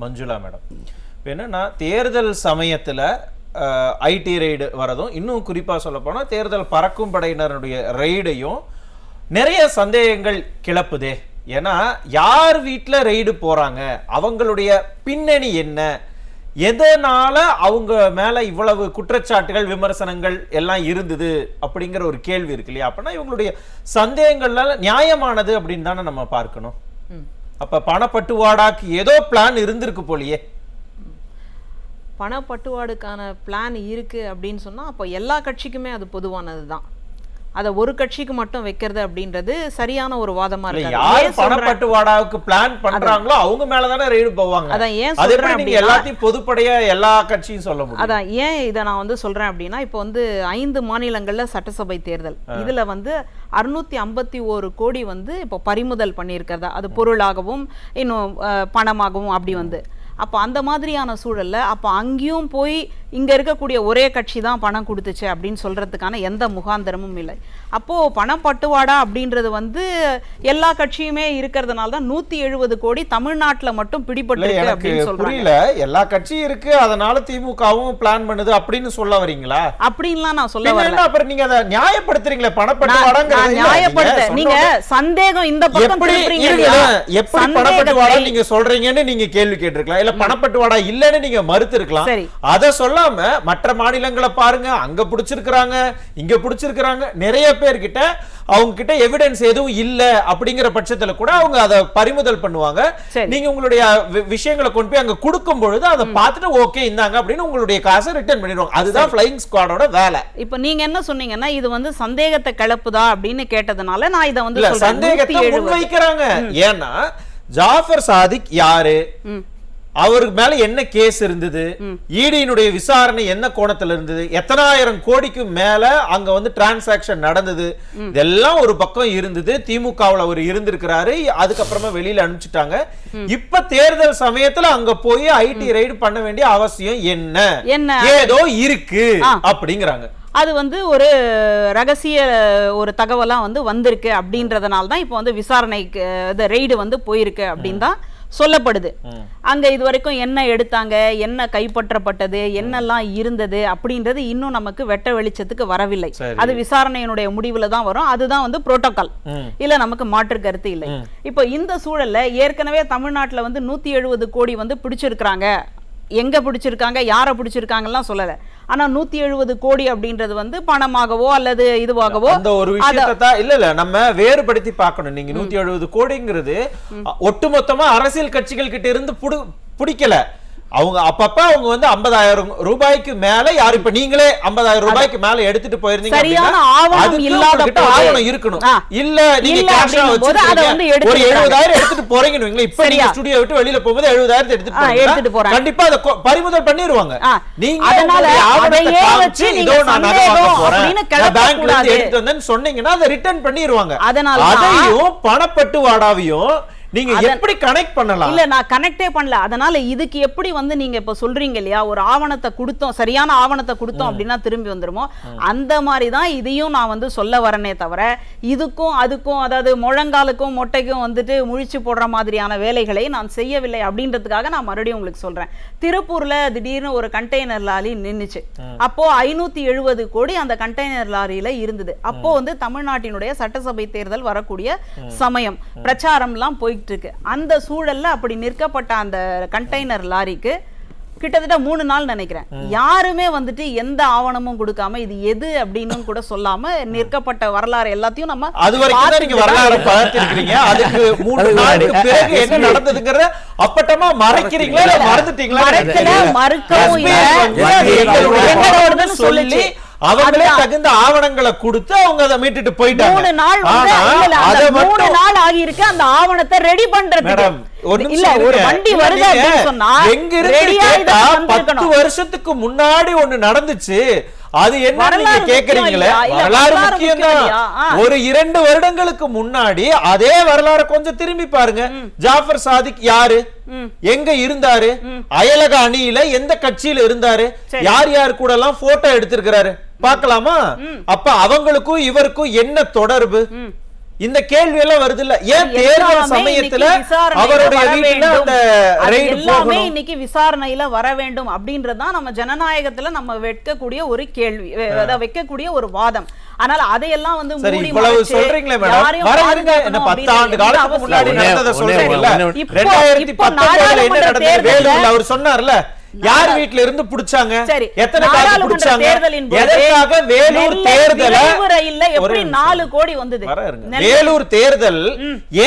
Manjula madam என்னன்னா தேர்தல் சமயத்துல ஐடி ரைடு வரதும் இன்னும் குறிப்பா சொல்ல போனா தேர்தல் பறக்கும் படையினருடைய ரைடையும் நிறைய சந்தேகங்கள் கிளப்புதே. ஏன்னா யார் வீட்டுல ரைடு போறாங்க, அவங்களுடைய பின்னணி என்ன, எதனால அவங்க மேல இவ்வளவு குற்றச்சாட்டுகள் விமர்சனங்கள் எல்லாம் இருந்தது அப்படிங்கிற ஒரு கேள்வி இருக்கு இல்லையா? அப்படின்னா இவங்களுடைய சந்தேகங்கள்ல நியாயமானது அப்படின்னு தானே நம்ம பார்க்கணும். அப்ப பணப்பட்டுவாடாக்கு ஏதோ பிளான் இருந்திருக்கு போலியே. பணப்பட்டுவாடுக்கான பிளான் இருக்கு அப்படின்னு சொன்னா அப்போ எல்லா கட்சிக்குமே அது பொதுவானது தான். அதை ஒரு கட்சிக்கு மட்டும் வைக்கிறது அப்படின்றது சரியான ஒரு வாதமா இருக்கு. யார் பணப்பட்டுவாடாவுக்கு பிளான் பண்றாங்களோ அவங்க மேலதானே ரெய்டு போவாங்க. அதான் ஏன் சொல்றேன், நீங்க எல்லாத்தையும் பொதுப்படையா எல்லா கட்சியும் சொல்ல முடியும். அதான் ஏன் இதை நான் சொல்றேன் அப்படின்னா, இப்போ 5 மாநிலங்கள்ல சட்டசபை தேர்தல், இதுல 651 கோடி இப்போ பறிமுதல் பண்ணியிருக்கிறதா, அது பொருளாகவும் இன்னும் பணமாகவும் அப்படி அப்போ அந்த மாதிரியான சூழல்ல அப்போ அங்கேயும் போய் இங்க இருக்கக்கூடிய ஒரே கட்சி தான் பணம் கொடுத்துச்சு அப்படின்னு சொல்றதுக்கான எந்த முகாந்திரமும் இல்லை. அப்போ பணப்பட்டுவாடா அப்படின்றது எல்லா கட்சியுமே இருக்கிறதுனால தான் 170 கோடி தமிழ்நாட்டுல மட்டும் பிடிபட்டு அப்படின்னு சொல்றாங்க. எல்லா கட்சியும் இருக்கு, அதனால திமுகவும் பிளான் பண்ணுது அப்படின்னு சொல்ல வரீங்களா? அப்படின்லாம் நான் சொல்ல வரல. அப்புறம் நீங்க அதை நியாயப்படுத்துறீங்களே பணப்பட்டுவாடாங்கிறது. நியாயப்படுத்த நீங்க சந்தேகம் இந்த பக்கம் திருப்பீங்க. எப்படி பணப்பட்டுவாடா நீங்க சொல்றீங்கன்னு நீங்க கேள்வி கேட்டிருக்கலாம், இல்ல பணப்பட்டுவாடா இல்லன்னு நீங்க மறுத்து இருக்கலாம். அத சொல்லாம மற்ற மாநிலங்களை பாருங்க, அங்க பிடிச்சிருக்காங்க இங்க பிடிச்சிருக்காங்க, நிறைய பேர் கிட்ட அவங்க கிட்ட எவிடன்ஸ் எதுவும் இல்ல அப்படிங்கிற பட்சத்துல கூட அவங்க அதை பறிமுதல் பண்ணுவாங்க. நீங்க உங்களுடைய விஷயங்களை கொண்டு போய் அங்க கொடுக்கும் பொழுது அதை பார்த்துட்டு ஓகே இந்தாங்க அப்படின்னு உங்களுடைய காசை ரிட்டர்ன் பண்ணிடுவாங்க. அதுதான் ஃப்ளையிங் ஸ்குவாடோட வேலை. இப்போ நீங்க என்ன சொன்னீங்கன்னா, இது சந்தேகத்தை கிளப்புதா அப்படின்னு கேட்டதுனால நான் இதை சந்தேகத்தை முன்வைக்கிறாங்க. ஏன்னா ஜாஃபர் சாதிக் யாரு, அவருக்கு மேல என்ன கேஸ் இருந்தது, ஈடியினுடைய விசாரணை என்ன கோணத்துல இருந்தது, எத்தனாயிரம் கோடிக்கு மேல அங்க டிரான்சாக்சன் நடந்தது, இதெல்லாம் ஒரு பக்கம் இருந்தது. திமுகவுல அவர் இருந்திருக்கிறாரு, அதுக்கப்புறமா வெளியில அனுப்பிச்சிட்டாங்க. இப்ப தேர்தல் சமயத்துல அங்க போய் ஐடி ரைடு பண்ண வேண்டிய அவசியம் என்ன, ஏதோ இருக்கு அப்படிங்கிறாங்க. அது ஒரு ரகசிய ஒரு தகவலா வந்திருக்கு அப்படின்றதுனால தான் இப்போ விசாரணைக்கு ரெய்டு போயிருக்கு அப்படின்னு தான் சொல்லப்படுது. அங்க இது வரைக்கும் என்ன எடுத்தாங்க, என்ன கைப்பற்றப்பட்டது, என்னெல்லாம் இருந்தது அப்படின்றது இன்னும் நமக்கு வெட்ட வெளிச்சத்துக்கு வரவில்லை. அது விசாரணையினுடைய முடிவுல தான் வரும். அதுதான் புரோட்டோகால், இல்ல நமக்கு மாற்று கருத்து இல்லை. இப்போ இந்த சூழல்ல ஏற்கனவே தமிழ்நாட்டுல 170 கோடி பிடிச்சிருக்காங்க. எங்க பிடிச்சிருக்காங்க, யாரை பிடிச்சிருக்காங்கலாம் சொல்லல. ஆனா 170 கோடி அப்படின்றது பணமாகவோ அல்லது இதுவாகவோ அந்த ஒரு விஷயத்தை இல்ல நம்ம வேறுபடுத்தி பார்க்கணும். நீங்க 170 கோடிங்கிறது ஒட்டுமொத்தமா அரசியல் கட்சிகள் கிட்ட இருந்து பிடிக்கல. அவங்க அப்பப்ப அவங்க 50,000 ரூபாய்க்கு மேல யாரு, இப்ப நீங்களே 50,000 ரூபாய்க்கு மேல எடுத்துட்டு போயிருந்தீங்க, சரியான ஆவணம் இல்லாதப்ப ஆவணம் இருக்கணும். இல்ல நீங்க கேஷா வச்சு ஒரு 70,000 எடுத்துட்டு போறீங்கன்னு, இப்ப நீங்க ஸ்டுடியோ விட்டு வெளியில போகும்போது 70,000 எடுத்துட்டு போறீங்க, கண்டிப்பா அதை பறிமுதல் பண்ணிடுவாங்க. நீங்க அதனால அதையே வச்சு இதோ நான் நகை வாங்க போறேன், பேங்க்ல இருந்து எடுத்து வந்தேன்னு சொன்னீங்கன்னா அதை ரிட்டர்ன் பண்ணிடுவாங்க. அதையும் பணப்பட்டுவாடாவையும் நீங்க எப்படி கனெக்ட் பண்ணலாம்? இல்ல நான் கனெக்டே பண்ணல. அதனால இதுக்கு எப்படி நீங்க இப்ப சொல்றீங்க இல்லையா, ஒரு ஆவணத்தை கொடுத்தோம், சரியான ஆவணத்தை கொடுத்தோம் அப்படின்னா திரும்பி வந்துருமோ, அந்த மாதிரி தான் இதையும் நான் சொல்ல வரனே தவிர இதுக்கும் அதுக்கும், அதாவது முழங்காலுக்கும் மொட்டைக்கும் முழிச்சு போடுற மாதிரியான வேலைகளை நான் செய்யவில்லை அப்படின்றதுக்காக நான் மறுபடியும் உங்களுக்கு சொல்றேன். திருப்பூர்ல திடீர்னு ஒரு கண்டெய்னர் லாரி நின்னுச்சு. அப்போ 570 கோடி அந்த கண்டெய்னர் லாரியில இருந்தது. அப்போ தமிழ்நாட்டினுடைய சட்டசபை தேர்தல் வரக்கூடிய சமயம், பிரச்சாரம் எல்லாம் போய் இருக்கு. அந்த சூழல்ல அப்படி நிற்கப்பட்ட அந்த கண்டெய்னர் லாரிக்கு கிட்டத்தட்ட 3 நாள் நினைக்கிறேன், யாருமே எந்த ஆவணமும் கொடுக்காம இது எது அப்படின்னு கூட சொல்லாம நிற்கப்பட்ட வரலாறு எல்லாத்தையும் நம்ம அது வரைக்கும் நீங்க வரலாறு பார்த்திருக்கீங்க. அதுக்கு 3 நாளுக்கு பிறகு என்ன நடந்ததுங்கறத அப்பட்டமா மறைக்கிறீங்களா இல்ல மறந்துட்டீங்களா? மறுக்கவும் இல்ல சொல்லி அவங்களே தகுந்த ஆவணங்களை கொடுத்து அவங்க அதை மீட்டுட்டு போயிட்டாங்க. 3 நாள் ஆகி இருக்கு அந்த ஆவணத்தை ரெடி பண்றதுக்கு. இல்ல ஒரு வண்டி வருது அப்படின்னு சொன்னா எங்க இருந்து 10 வருஷத்துக்கு முன்னாடி ஒண்ணு நடந்துச்சு, அது என்ன நீங்க கேக்குறீங்களே? வரலாறு முக்கியம் தான். ஒரு 2 வருடங்களுக்கு முன்னாடி அதே வரலாறு கொஞ்சம் திரும்பி பாருங்க. ஜாஃபர் சாதிக் யாரு, எங்க இருந்தாரு, அயலக அணியில எந்த கட்சியில இருந்தாரு, யார் யார் கூட எல்லாம் போட்டோ எடுத்திருக்கிறாரு பார்க்கலாமா? அப்ப அவங்களுக்கும் இவருக்கும் என்ன தொடர்பு? இந்த கேள்வி எல்லாம் வருது இல்ல? ஏன் தேர்தல் சமயத்துல அவருடைய வீட்டுல அந்த ரைடு எல்லாமே இன்னைக்கு விசாரணையில வர வேண்டும் அப்படின்றதுதான் நம்ம ஜனநாயகத்துல நம்ம வைக்கக்கூடிய ஒரு கேள்வி, வைக்கக்கூடிய ஒரு வாதம். அதனால அதையெல்லாம் வந்து மூடி மறைச்சு சொல்றீங்களே மேடம், வரங்க என்ன 10 ஆண்டு காலத்துக்கு முன்னாடி நடந்தத சொல்றீங்கல்ல, 2019 என்ன நடந்தது வேலூர்ல அவர் சொன்னார்ல, யார் வீட்ல இருந்து புடிச்சாங்க, எத்தனை காசு புடிச்சாங்க, எதற்காக வேலூர் தேர்தல் எப்படி 4 கோடி வந்தது, வேலூர் தேர்தல்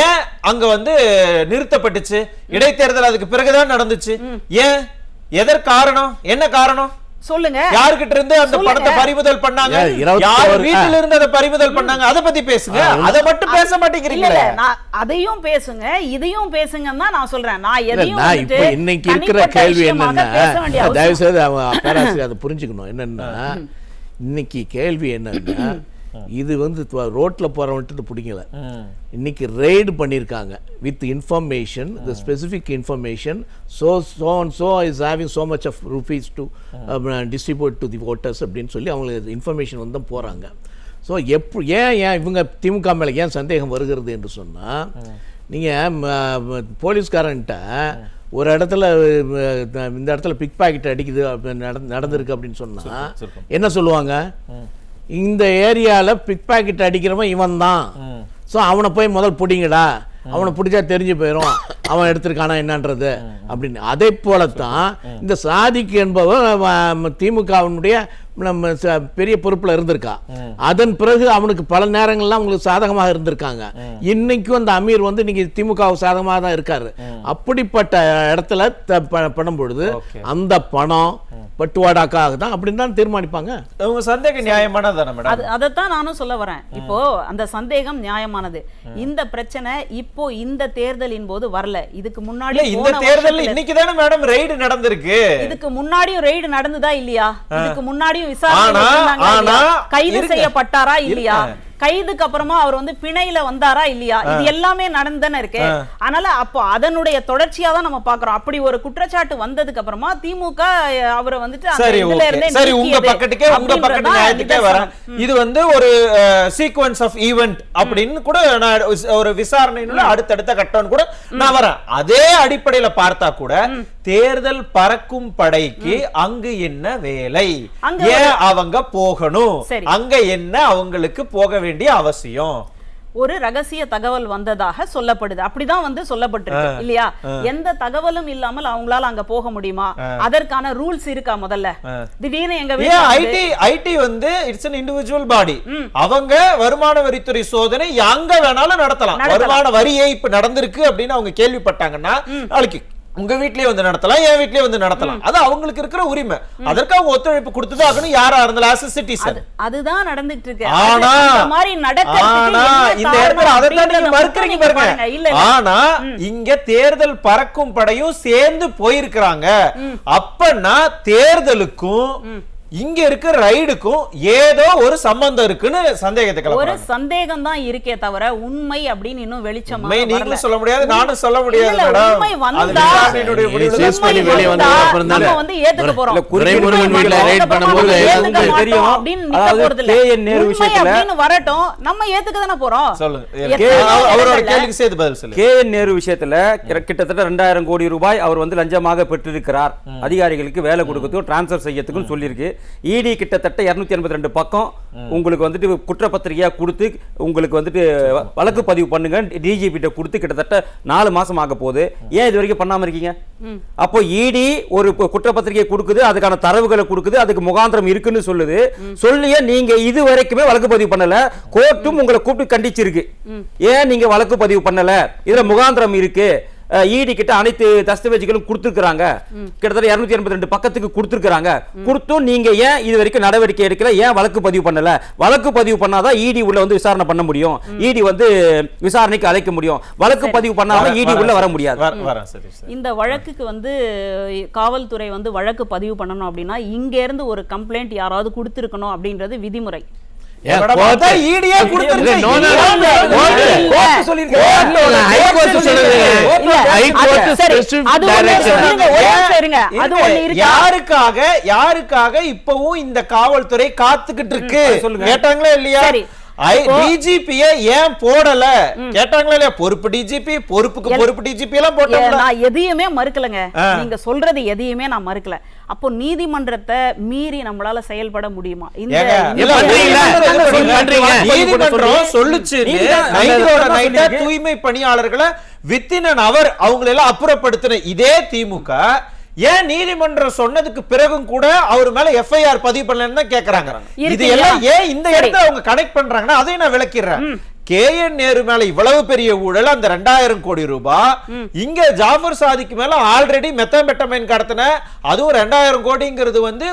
ஏன் அங்க வந்து நிறுத்தப்பட்டுச்சு, இடைத்தேர்தல் அதுக்கு பிறகுதான் நடந்துச்சு, ஏன், எதற்கு காரணம், என்ன காரணம் சொல்லுங்க, யார்கிட்ட இருந்து அந்த பணத்தை பறிமுதல் பண்ணாங்க, யார் வீட்டில இருந்து அதை பறிமுதல் பண்ணாங்க, அத பத்தி பேசுங்க, அத மட்டும் பேச மாட்டேங்கிறீங்க. அதையும் பேசுங்க இதையும் பேசுங்கன்னு தான் நான் சொல்றேன். நான் எதையும் இப்போ இன்னைக்கு இருக்கிற கேள்வி என்னன்னா, தயவு செய்து பேராசிரியர் அதை புரிஞ்சுக்கணும். என்னன்னா இன்னைக்கு கேள்வி என்னன்னா, இது வந்து ரோட்ல போறவன்ட்டு பிடிக்கல, இன்னைக்கு ரெய்டு பண்ணிருக்காங்க with information, the specific information, so and so is having so much of rupees to distribute to the voters அப்படின்னு சொல்லி அவங்களுக்கு இன்ஃபர்மேஷன் வந்து போறாங்க. ஸோ ஏன் இவங்க திமுக மேலே ஏன் சந்தேகம் வருகிறது என்று சொன்னால், நீங்கள் போலீஸ்காரன்ட்ட ஒரு இடத்துல இந்த இடத்துல பிக் பாக்கெட் அடிக்குது நடந்திருக்கு அப்படின்னு சொன்னால் என்ன சொல்லுவாங்க, இந்த ஏரியாவில் பிக் பாக்கெட் அடிக்கிறவன் இவன் தான், ஸோ அவனை போய் முதல் பிடிங்கடா, அவனை பிடிச்சா தெரிஞ்சு போயிடும் அவன் எடுத்திருக்கானா என்னன்றது அப்படின்னு. அதே போலத்தான் இந்த சாதிக்கு என்பவன் திமுகவினுடைய நம்ம பெரிய பொறுப்புல இருந்திருக்கா, அதன் பிறகு அவனுக்கு பல நேரங்கள்லாம் உங்களுக்கு சாதகமாக இருந்திருக்காங்க, இன்னைக்கும் அந்த அமீர் வந்து இன்னைக்கு திமுக சாதகமாக தான் இருக்காரு. அப்படிப்பட்ட இடத்துல பண்ணும் பொழுது அந்த பணம் பட்டுவாடாக்காக தான் அப்படின்னு தான் தீர்மானிப்பாங்க. உங்க சந்தேகம் நியாயமானதானே மேடம்? அதைத்தான் நானும் சொல்ல வரேன். இப்போ அந்த சந்தேகம் நியாயமானது. இந்த பிரச்சனை இப்போ இந்த தேர்தலின் போது வரல, இதுக்கு முன்னாடி இந்த தேர்தல் இன்னைக்கு தானே மேடம் ரெய்டு நடந்திருக்கு. இதுக்கு முன்னாடியும் ரெய்டு நடந்ததா இல்லையா? இதுக்கு முன்னாடியும் விசாரணை கைது செய்யப்பட்டாரா இல்லையா? கைதுக்கு அப்புறமா அவர் வந்து பிணையில வந்தாரா இல்லையா? இது எல்லாமே நடந்துதானே இருக்கு. அதனால அப்போ அதனுடைய தொடர்ச்சியா தான் நம்ம பாக்குறோம். அப்படி ஒரு குற்றச்சாட்டு வந்ததுக்கு அப்புறமா திமுக அவரை வந்துட்டு உங்க பக்கத்துக்கே வர இது வந்து ஒரு சீக்வென்ஸ் ஆஃப் ஈவென்ட் அப்படின்னு கூட ஒரு விசாரணையில அடுத்தடுத்த கட்டம்னு கூட நான் வரேன். அதே அடிப்படையில பார்த்தா கூட தேர்தல் பறக்கும் படைக்கு அங்கு என்ன வேலை, ஏன் அவங்க போகணும், அங்க என்ன அவங்களுக்கு போக வேண்டிய அவசியம்? ஒரு ரகசிய தகவல் வந்ததாக சொல்லப்படுது, அப்படிதான் வந்து சொல்லப்பட்டிருக்கு இல்லையா? எந்த தகவலும் இல்லாமல் அவங்களால அங்க போக முடியுமா? அதற்கான ரூல்ஸ் இருக்கா? முதல்ல திடீர்னு எங்க ஐடி வந்து இட்ஸ் an individual body, அவங்க வருமான வரித்துறை சோதனை எங்க வேணாலும் நடத்தலாம். வருமான வரி ஏய்ப்பு நடந்திருக்கு அப்படின்னு அவங்க கேள்விப்பட்டாங்கன்னா நாளைக்கு உங்க வீட்லயே வந்து நடத்தலாம், என் வீட்லயே வந்து நடத்தலாம், அது அவங்களுக்கு இருக்கிற உரிமை. அதற்கு அவங்க ஒத்துழைப்பு கொடுத்துதான் ஆகணும், யாரா இருந்தாலும் as a citizen. அதுதான் நடந்துட்டு இருக்கு. ஆனா மாதிரி நடக்குது இந்த இடத்துல அதைத்தான் நீங்க மறுக்கறீங்க பாருங்க. ஆனா இங்க தேர்தல் பறக்கும் படையும் சேர்ந்து போயிருக்கிறாங்க. அப்பன்னா தேர்தலுக்கும் இங்க இருக்க ரைடுக்கும் ஏதோ ஒரு சம்பந்தம் இருக்குன்னு சந்தேகத்தை கிளப்புறாங்க. ஒரு சந்தேகம் தான் இருக்கே தவிர உண்மை அப்படின்னு இன்னும் வெளிச்சமா நீங்களும் சொல்ல முடியாது, நானும் சொல்ல முடியாது. உண்மை வந்தா நம்ம வந்து ஏத்துக்க போறோம். துரைமுருகன் வீட்ல ரைட் பண்ணும்போது தெரியும் அப்படின்னு நிக்க போறது இல்ல. உண்மை அப்படின்னு வரட்டும், நம்ம ஏத்துக்க தான போறோம். சொல்லுங்க, அவரோட கேள்விக்கு சேர்த்து பதில் சொல்லுங்க. KN நேரு விஷயத்துல கிட்டத்தட்ட 2000 கோடி ரூபாய் அவர் வந்து லஞ்சமாக பெற்றிருக்கிறார், அதிகாரிகளுக்கு வேலை கொடுக்கிறதுக்கும் டிரான்ஸ்ஃபர் செய்யறதுக்கும் சொல்லியிருக்கு. இடி கிட்டத்தட்ட 282 பக்கம் உங்களுக்கு வந்துட்டு குற்றப்பத்திரிகையா கொடுத்து உங்களுக்கு வந்துட்டு வழக்கு பதிவு பண்ணுங்க டிஜிபி கிட்ட கொடுத்து கிட்டத்தட்ட 4 மாசம் ஆக போகுது. ஏன் இது வரைக்கும் பண்ணாம இருக்கீங்க? அப்போ இடி ஒரு குற்றப்பத்திரிகை கொடுக்குது, அதுக்கான தரவுகளை கொடுக்குது, அதுக்கு முகாந்திரம் இருக்குன்னு சொல்லுது. சொல்லியே நீங்க இது வரைக்குமே வழக்கு பதிவு பண்ணல. கோர்ட்டும் உங்களை கூப்பிட்டு கண்டிச்சிருக்கு, ஏன் நீங்க வழக்கு பதிவு பண்ணல, இதுல முகாந்திரம் இருக்கு. இடி கிட்ட அனைத்து தஸ்தவேஜுகளும் கொடுத்துருக்காங்க, கிட்டத்தட்ட 282 பக்கத்துக்கு கொடுத்துருக்காங்க. கொடுத்தும் நீங்க ஏன் இது வரைக்கும் நடவடிக்கை எடுக்கல, ஏன் வழக்கு பதிவு பண்ணல? வழக்கு பதிவு பண்ணாதான் இடி உள்ள வந்து விசாரணை பண்ண முடியும், இடி வந்து விசாரணைக்கு அழைக்க முடியும். வழக்கு பதிவு பண்ணாம இடி உள்ள வர முடியாது. இந்த வழக்குக்கு வந்து காவல்துறை வந்து வழக்கு பதிவு பண்ணணும் அப்படின்னா இங்க இருந்து ஒரு கம்ப்ளைண்ட் யாராவது கொடுத்திருக்கணும் அப்படின்றது விதிமுறை. யாருக்காக இப்பவும் இந்த காவல்துறை காத்துக்கிட்டு இருக்கு கேட்டாங்களா இல்லையா? டிஜிபியை ஏன் போடல கேட்டாங்களா இல்லையா? பொறுப்பு டிஜிபி, பொறுப்பு டிஜிபி எல்லாம் போட்டாங்க. நான் எதையுமே மறுக்கலங்க, நீங்க சொல்றது எதையுமே நான் மறுக்கல. அப்போ நீதிமன்றத்தை மீறி நம்மளால செயல்பட முடியுமா? நீதிமன்றம் சொல்லுச்சு தூய்மை பணியாளர்களை வித்தின் an hour அவங்களை எல்லாம் அப்புறப்படுத்தின இதே திமுக ஏன் நீதிமன்றம் சொன்னதுக்கு பிறகும் கூட அவர் மேல எஃப்ஐஆர் பதிவு பண்ணலன்னு தான் கேக்குறாங்க. இது எல்லாம் ஏன் இந்த இடத்தை அவங்க கனெக்ட் பண்றாங்கன்னா அதையும் நான் விளக்கிறேன். KN நேரு மேல இவ்வளவு பெரிய ஊழல், அந்த 2000 கோடி ரூபாய், இங்க ஜாஃபர் சாதிக்கு மேல ஆல்ரெடி மெத்தாம்பெட்டமைன் கடத்தின அதுவும் 2000 கோடிங்கிறது வந்து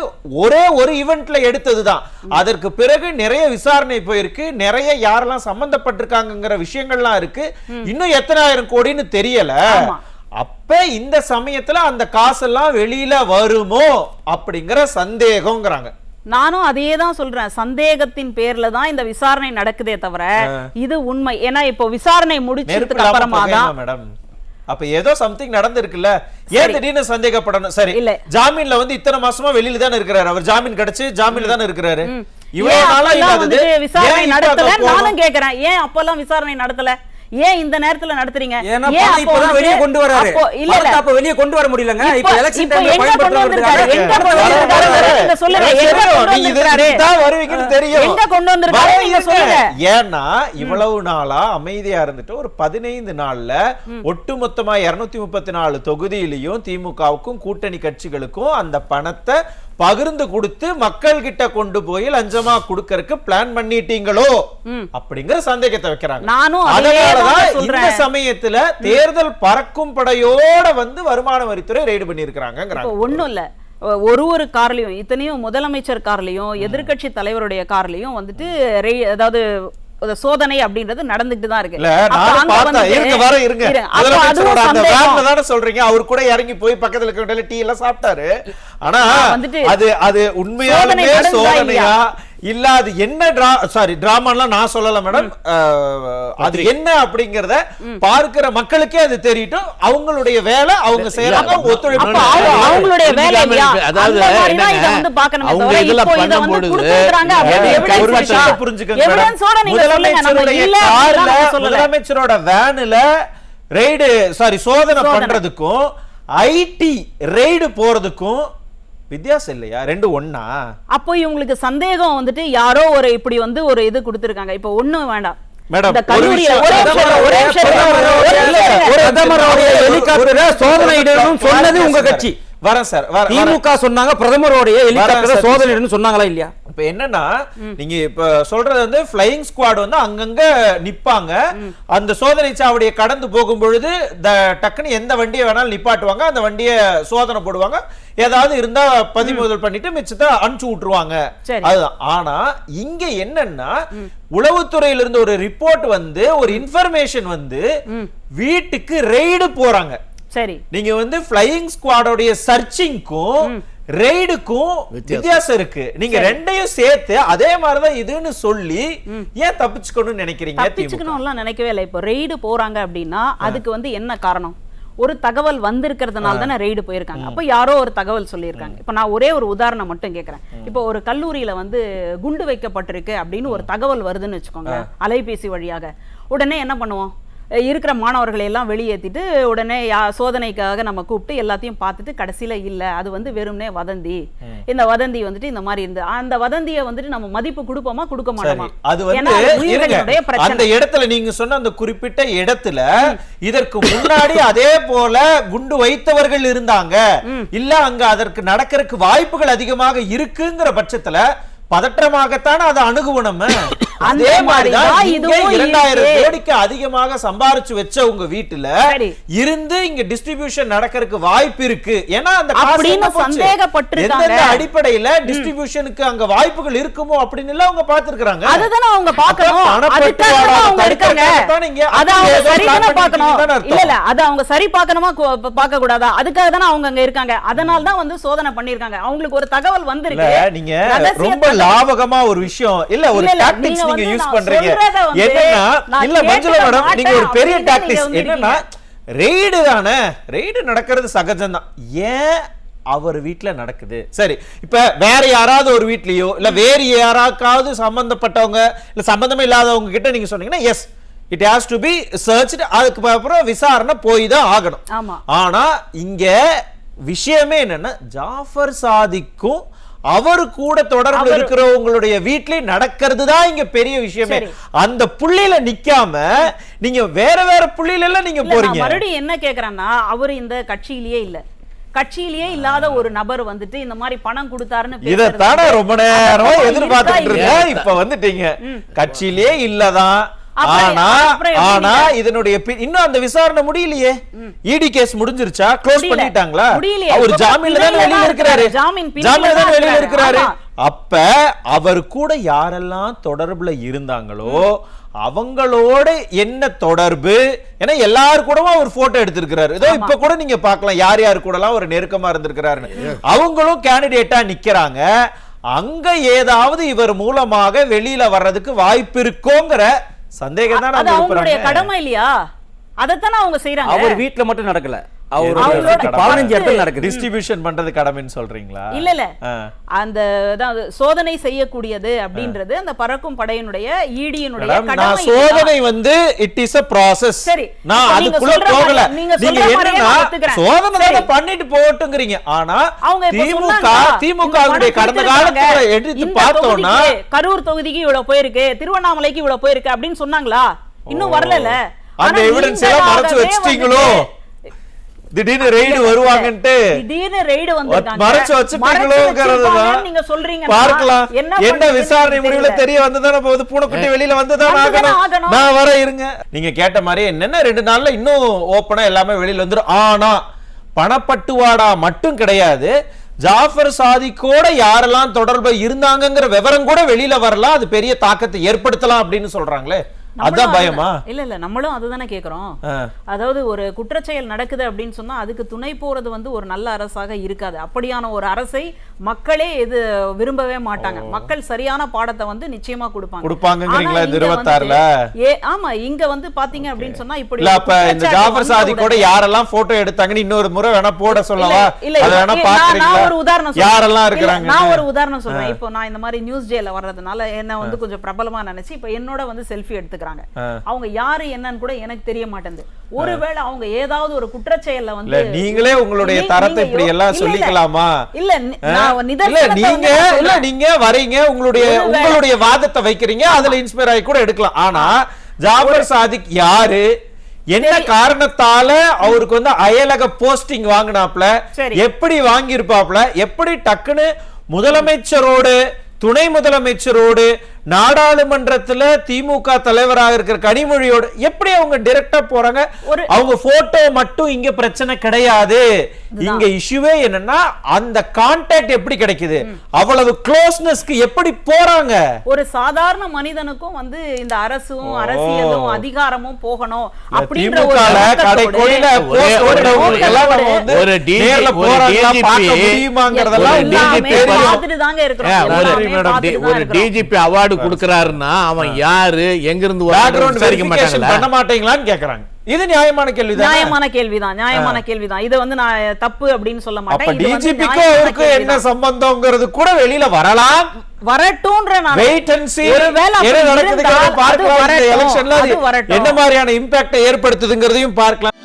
ஒரே ஒரு ஈவென்ட்ல எடுத்ததுதான். அதற்கு பிறகு நிறைய விசாரணை போயிருக்கு, நிறைய யாரெல்லாம் சம்பந்தப்பட்டிருக்காங்கிற விஷயங்கள்லாம் இருக்கு. இன்னும் எத்தனை ஆயிரம் கோடின்னு தெரியல. அப்ப இந்த சமயத்துல அந்த காசெல்லாம் வெளியில வருமோ அப்படிங்கிற சந்தேகம்ங்கறாங்க. நானும் அதே தான் சொல்றேன். சந்தேகத்தின் பேர்ல தான் இந்த விசாரணை நடக்குதே தவிர இது உண்மை. ஏன்னா இப்போ விசாரணை முடிச்சதுக்கு அப்புறமா தான் மேடம் அப்ப ஏதோ சம்திங் நடந்திருக்குல்ல, ஏன் திடீர்னு சந்தேகப்படணும்? சரி, ஜாமீன்ல வந்து இத்தனை மாசமா வெளியில தானே இருக்கிறாரு, அவர் ஜாமீன் கிடைச்சு ஜாமீன்ல தானே இருக்கிறாரு, இவ்வளவு நாளா இல்லாதது விசாரணை நடத்தல. நானும் கேக்குறேன், ஏன் அப்பெல்லாம் விசாரணை நடத்தல? ஏன் இந்த நேரத்துல நடத்துறீங்க? வெளியே கொண்டு வராரு. இல்ல அப்ப வெளியே கொண்டு வர முடியலங்க. இப்ப எலெக்ஷன் டைம்ல பயன்படுத்துறாரு. எங்க கொண்டு வந்திருக்காரு சொல்லுங்க. வருவீங்கன்னு தெரியும். எங்க கொண்டு வந்திருக்காரு நீங்க சொல்லுங்க. ஏன்னா இவ்வளவு நாளா அமைதியா இருந்துட்டு ஒரு 15 நாள்ல ஒட்டுமொத்தமா 234 தொகுதியிலையும் திமுகவுக்கும் கூட்டணி கட்சிகளுக்கும் அந்த பணத்தை பகிர்ந்து கொடுத்து மக்கள் கிட்ட கொண்டு போய் லஞ்சமா கொடுக்கறதுக்கு பிளான் பண்ணிட்டீங்களோ அப்படிங்கிற சந்தேகத்தை வைக்கிறாங்க. அதனாலதான் இந்த சமயத்துல தேர்தல் பறக்கும் படையோட வந்து வருமான வரித்துறை ரெய்டு பண்ணி இருக்காங்க. ஒண்ணும் இல்ல, ஒரு கார்லயும் இத்தனையும் முதலமைச்சர் கார்லயும் எதிர்கட்சி தலைவருடைய கார்லயும் வந்துட்டு அதாவது சோதனை அப்படின்றது நடந்துட்டு தான் இருக்கு. சொல்றீங்க அவர் கூட இறங்கி போய் பக்கத்துல இருக்க டீ எல்லாம் சாப்பிட்டாரு. ஆனா அது உண்மையாலுமே சோதனையா இல்ல அது என்ன டிராமாலாம் நான் சொல்லல மேடம். அது என்ன அப்படிங்கறத பார்க்கிற மக்களுக்கே அது தெரியட்டும். அவங்களுடைய வேலை அவங்க செய்யறாங்க, ஒத்துழைப்பு அவங்களுடைய வேலை. அதாவது அவங்க இதெல்லாம் பண்ணும்போது புரிஞ்சுக்கங்க. முதலமைச்சரோட வேன்ல ரெய்டு சோதனை பண்றதுக்கும் ஐடி ரெய்டு போறதுக்கும் வித்தியாசம் இல்லையா? ரெண்டு ஒண்ணா? அப்போ இவங்களுக்கு சந்தேகம் வந்துட்டு யாரோ ஒரு இப்படி வந்து ஒரு இது கொடுத்திருக்காங்க. இப்போ ஒண்ணும் வேண்டாம் மேடம், சொன்னது உங்க கட்சி. வரேன் சார். திமுக சொன்னாங்க பிரதமருடைய ஹெலிகாப்டர் சோதனை சொன்னாங்கங்களா இல்லையா? இப்ப என்னன்னா நீங்க இப்ப சொல்றது வந்து ஃளையிங் ஸ்குவாட் வந்து அங்கங்க நிப்பாங்க. அந்த சோதனை சாவடியை கடந்து போகும் பொழுது டக்குன்னு எந்த வண்டியை வேணாலும் நிப்பாட்டுவாங்க, அந்த வண்டியை சோதனை போடுவாங்க, ஏதாவது இருந்தா பதிமுதல் பண்ணிட்டு மிச்சத்தை அனுப்பிச்சு விட்டுருவாங்க. அதுதான். ஆனா இங்க என்னன்னா உளவுத்துறையில இருந்து ஒரு ரிப்போர்ட் வந்து ஒரு இன்ஃபர்மேஷன் வந்து வீட்டுக்கு ரெய்டு போறாங்க. சரி, நீங்க வந்து ஃளையிங் ஸ்குவாடோட சர்ச்சிங்க்கும் ரெய்டுக்கும் வித்தியாசம் இருக்கு. நீங்க ரெண்டையும் சேர்த்து அதே மாதிரிதான் இதுன்னு சொல்லி ஏன் தப்பிச்சுக்கணும்னு நினைக்கிறீங்க? தப்பிச்சுக்கணும்லாம் நினைக்கவே இல்லை. இப்போ ரெய்டு போறாங்க அப்படின்னா அதுக்கு வந்து என்ன காரணம்? ஒரு தகவல் வந்திருக்கிறதுனால தானே ரெய்டு போயிருக்காங்க. அப்ப யாரோ ஒரு தகவல் சொல்லியிருக்காங்க. இப்ப நான் ஒரே ஒரு உதாரணம் மட்டும் கேட்கிறேன். இப்போ ஒரு கல்லூரியில வந்து குண்டு வைக்கப்பட்டிருக்கு அப்படின்னு ஒரு தகவல் வருதுன்னு வச்சுக்கோங்க, அலைபேசி வழியாக. உடனே என்ன பண்ணுவோம்? இருக்கிற மாணவர்களை எல்லாம் வெளியேற்றிட்டு உடனே சோதனைக்காக நம்ம கூப்பிட்டு எல்லாத்தையும் பார்த்துட்டு கடைசியில இல்ல அது வந்து வெறும்னே வதந்தி, இந்த வதந்தி வந்துட்டு இந்த மாதிரி இருந்து அந்த வதந்தியை வந்துட்டு நம்ம மதிப்பு கொடுப்போமா கொடுக்க மாட்டோமா? அது வந்து அந்த இடத்துல நீங்க சொன்ன அந்த குறிப்பிட்ட இடத்துல இதற்கு முன்னாடி அதே போல குண்டு வைத்தவர்கள் இருந்தாங்க இல்ல, அங்க அதற்கு நடக்கிறதுக்கு வாய்ப்புகள் அதிகமாக இருக்குங்கிற பட்சத்துல பதற்றமாகத்தானே அதை அணுகுவோம். அதே மாதிரிதான் 2000 கோடிக்கு அதிகமாக சம்பாரிச்சு வச்ச உங்க வீட்டுல இருந்து இங்க டிஸ்ட்ரிபியூஷன் நடக்கிறதுக்கு வாய்ப்பு இருக்கு. ஏன்னா அந்த எந்தெந்த அடிப்படையில டிஸ்ட்ரிபியூஷனுக்கு அங்க வாய்ப்புகள் இருக்குமோ அப்படின்னு எல்லாம் அவங்க பாத்துருக்காங்க. அதுதானே அவங்க பார்க்கணும். இல்ல அது அவங்க சரி பார்க்கணுமா பார்க்க கூடாதா? அதுக்காக தானே அவங்க அங்க இருக்காங்க. அதனால தான் வந்து சோதனை பண்ணிருக்காங்க. அவங்களுக்கு ஒரு தகவல் வந்திருக்கு. நீங்க ரொம்ப லாபகமா ஒரு விஷயம் இல்ல, ஒரு டாக்டிக்ஸ் நீங்க யூஸ் பண்றீங்க. என்னன்னா இல்ல மஞ்சுளா மேடம், நீங்க ஒரு பெரிய டாக்டிக்ஸ் என்னன்னா ரெய்டு தானே, ரெய்டு நடக்கிறது சகஜம் தான். ஏன் அவர் வீட்ல நடக்குது. சரி, இப்ப வேற யாராவது ஒரு வீட்லயோ இல்ல வேற யாராக்காவது சம்பந்தப்பட்டவங்க இல்ல சம்பந்தமே இல்லாதவங்க கிட்ட நீங்க சொன்னீங்கன்னா yes it has to be searched, அதுக்கு அப்புறம் விசாரணை போய் தான் ஆகணும். ஆமா. ஆனா இங்க விஷயமே என்னன்னா ஜாஃபர் சாதிக்கும் அவரு கூட தொடர்பு இருக்கிறவங்களுடைய வீட்ல நடக்கிறது தான் இங்க பெரிய விஷயமே. அந்த புள்ளியில நிக்காம நீங்க வேற வேற புள்ளியில எல்லாம் நீங்க போறீங்க. மறுபடியும் என்ன கேக்குறான்னா, அவரு இந்த கட்சியிலேயே இல்ல, கட்சியிலேயே இல்லாத ஒரு நபர் வந்துட்டு இந்த மாதிரி பணம் கொடுத்தாருன்னு இதைத்தானே ரொம்ப நேரம் எதிர்பார்த்துட்டு இருக்கேன். இப்ப வந்துட்டீங்க கட்சியிலேயே இல்லதான். ஆனா இதனுடைய இன்னும் அந்த விசாரணை முடியலையே. இடி கேஸ் முடிஞ்சிருச்சா, க்ளோஸ் பண்ணிட்டாங்களா? அவர் ஜாமீன்ல தான் வெளியில இருக்கிறாரு, ஜாமீன்ல தான் வெளியில இருக்கிறாரு. அப்ப அவர் கூட யாரெல்லாம் தொடர்புல இருந்தாங்களோ அவங்களோட என்ன தொடர்பு? ஏன்னா எல்லாரும் கூடவும் அவர் போட்டோ எடுத்திருக்கிறாரு. ஏதோ இப்ப கூட நீங்க பார்க்கலாம் யார் யார் கூட எல்லாம் ஒரு நெருக்கமா இருந்திருக்கிறாருன்னு. அவங்களும் கேண்டிடேட்டா நிக்கிறாங்க. அங்க ஏதாவது இவர் மூலமாக வெளியில வர்றதுக்கு வாய்ப்பு இருக்கோங்கிற சந்தேகம் தான். அது அவங்களுடைய கடமை இல்லையா? அதத்தானே அவங்க செய்யறாங்க. அவர் வீட்ல மட்டும் நடக்கல, அவர் 15 இடத்துல நடக்குது. டிஸ்ட்ரிபியூஷன் பண்றது கடமைன்னு சொல்றீங்களா? இல்ல இல்ல, அந்த சோதனை செய்யக்கூடியது அப்படின்றது அந்த பறக்கும் படையினுடைய ஈடியினுடைய கடமை. சோதனை வந்து இட் இஸ் a process. சரி, நான் அதுக்குள்ள போகல. நீங்க என்னன்னா சோதனை தான் பண்ணிட்டு போட்டுங்கறீங்க. ஆனா திமுகவுடைய கடந்த காலத்துல எடுத்து பார்த்தோம்னா கரூர் தொகுதிக்கு இவ்வளவு போயிருக்கு, திருவண்ணாமலைக்கு இவ்வளவு போயிருக்கு அப்படின்னு சொன்னாங்களா? இன்னும் வரல. அந்த எவிடன்ஸ் எல்லாம் மறைச்சு வச்சிட்டீங்களோ? திடீர்னு ரெய்டு வருவாங்கன்ட்டு திடீர்னு ரெய்டு வந்திருக்காங்க, மறைச்சு வச்சிட்டீங்களோங்கறதுதான் நீங்க சொல்றீங்க. பார்க்கலாம். என்ன விசாரணை முடிவுல தெரிய வந்ததான போகுது. பூனைக்குட்டி வெளியில வந்ததான் ஆகணும். நான் வர இருங்க. நீங்க கேட்ட மாதிரி என்னன்னா 2 நாள்ல இன்னும் ஓபனா எல்லாமே வெளியில வந்துரும். ஆனா பணப்பட்டுவாடா மட்டும் கிடையாது, ஜாஃபர் சாதிக்கோட யாரெல்லாம் தொடர்பு இருந்தாங்கங்கிற விவரம் கூட வெளியில வரலாம். அது பெரிய தாக்கத்தை ஏற்படுத்தலாம் அப்படின்னு சொல்றாங்களே, அதான் பயமா? இல்ல இல்ல, நம்மளும் அதுதானே கேக்குறோம். அதாவது ஒரு குற்றச்செயல் நடக்குது அப்படின்னு சொன்னா அதுக்கு துணை போறது வந்து ஒரு நல்ல அரசாக இருக்காது. அப்படியான ஒரு அரசை மக்களே இது விரும்பவே மாட்டாங்க. மக்கள் சரியான பாடத்தை வந்து நிச்சயமா கொடுப்பாங்கங்கறீங்களா? 26ல ஆமா, இங்க வந்து பாத்தீங்க அப்படின்னு சொன்னா இப்படி இல்ல. அப்ப இந்த ஜாஃபர் சாதிக் கூட யாரெல்லாம் போட்டோ எடுத்தாங்கன்னு இன்னொரு முறை வேணா போட சொல்லவா? அத வேணா பாக்குறீங்களா? நான் ஒரு உதாரணம் சொல்றேன். யாரெல்லாம் இருக்காங்க? நான் ஒரு உதாரணம் சொல்றேன். இப்போ நான் இந்த மாதிரி நியூஸ் டேல வர்றதுனால என்ன வந்து கொஞ்சம் பிரபலமா நினைச்சு இப்ப என்னோட வந்து செல்ஃபி எடுத்துக்கிறாங்க. அவங்க யாரு என்னன்னு கூட எனக்கு தெரிய மாட்டேங்குது. ஒருவேளை அவங்க ஏதாவது ஒரு குற்றச்செயல்ல வந்து நீங்களே உங்களுடைய தரத்தை இப்படி எல்லாம் சொல்லிக்கலாமா? இல்ல நீங்க வரீங்க, உங்களுடைய வாதத்தை வைக்கிறீங்க, அதுல இன்ஸ்பயர் ஆகி கூட எடுக்கலாம். ஆனா ஜாஃபர் சாதிக் யாரு, என்ன காரணத்தால அவருக்கு வந்து அயலக போஸ்டிங் வாங்கினாப்ல, எப்படி வாங்கி இருப்பாப்ல, எப்படி டக்குன்னு முதலமைச்சரோடு துணை முதலமைச்சரோடு நாடாளுமன்றத்துல திமுக தலைவராக இருக்கிற கனிமொழியோடு எப்படி அவங்க டைரக்டா போறாங்க? அவங்க போட்டோ மட்டும் இங்க பிரச்சனை கிடையாது. இங்க இஷ்யூவே என்னன்னா அந்த கான்டாக்ட் எப்படி கிடைக்குது, அவ்வளவு க்ளோஸ்னஸ்க்கு எப்படி போறாங்க? ஒரு சாதாரண மனிதனுக்கும் வந்து இந்த அரசும் அரசியலும் அதிகாரமும் போகணும் அப்படின்ற ஒரு கடைக்கோடியில ஒரு நேர்ல போறாங்க பார்க்க முடியுமாங்கறதெல்லாம் பார்த்துட்டு தாங்க இருக்கிறோம். ஒரு டிஜிபி அவார்டு கொடுக்கறாருன்னா அவன் யாரு, எங்க இருந்து பேக்ரவுண்ட் வெரிஃபிகேஷன் பண்ண மாட்டீங்களான்னு கேக்குறாங்க. இது நியாயமான கேள்விதான். நியாயமான கேள்விதான். இது வந்து நான் தப்பு அப்படின்னு சொல்ல மாட்டேன். அப்ப டிஜிபிக்கு அவருக்கு என்ன சம்பந்தம்ங்கிறது கூட வெளியில வரலாம், வரட்டும்ன்ற நான் வெயிட் அண்ட் see என்ன நடக்குதுன்னு பார்க்கலாம். இந்த எலெக்ஷன்ல என்ன மாதிரியான இம்பாக்ட் ஏற்படுத்துதுங்கிறதையும் பார்க்கலாம்.